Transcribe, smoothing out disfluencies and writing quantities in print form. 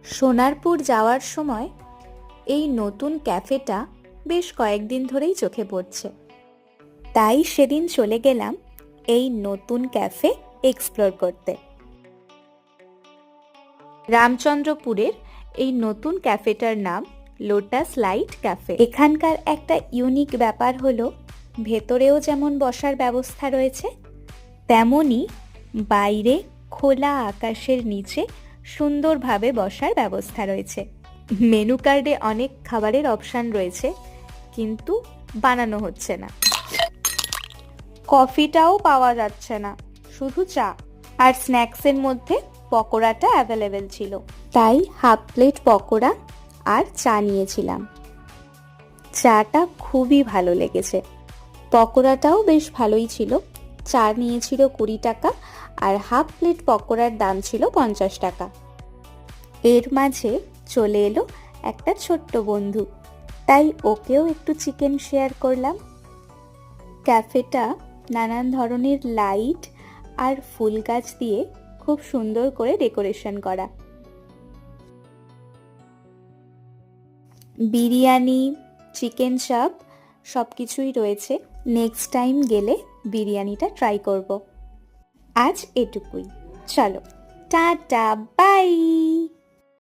সোনারপুর যাওয়ার সময় এই নতুন ক্যাফেটা বেশ কয়েকদিন ধরেই চোখে পড়ছে, তাই সেদিন চলে গেলাম এই নতুন ক্যাফে এক্সপ্লোর করতে। রামচন্দ্রপুরের এই নতুন ক্যাফেটার নাম লোটাস লাইট ক্যাফে। এখানকার একটা ইউনিক ব্যাপার হলো ভেতরেও যেমন বসার ব্যবস্থা রয়েছে, তেমনি বাইরে খোলা আকাশের নিচে সুন্দরভাবে বসার ব্যবস্থা রয়েছে। মেনু কার্ডে অনেক খাবারের অপশান রয়েছে, কিন্তু বানানো হচ্ছে না। কফিটাও পাওয়া যাচ্ছে না, শুধু চা। আর স্ন্যাক্সের মধ্যে পকোড়াটা অ্যাভেলেবেল ছিল, তাই হাফ প্লেট পকোড়া আর চা নিয়েছিলাম। চাটা খুবই ভালো লেগেছে, পকোড়াটাও বেশ ভালোই ছিল। চা নিয়েছিল 20 টাকা আর হাফ প্লেট পকোড়ার দাম ছিল 50 টাকা। এর মাঝে চলে এলো একটা ছোট্ট বন্ধু, তাই ওকেও একটু চিকেন শেয়ার করলাম। ক্যাফেটা নানান ধরনের লাইট আর ফুল গাছ দিয়ে খুব সুন্দর করে ডেকোরেশন করা। বিরিয়ানি, চিকেন চাপ সব কিছুই রয়েছে। নেক্সট টাইম গেলে বিরিয়ানিটা ট্রাই করব। আজ এটুকুই, চলো টাটা, বাই।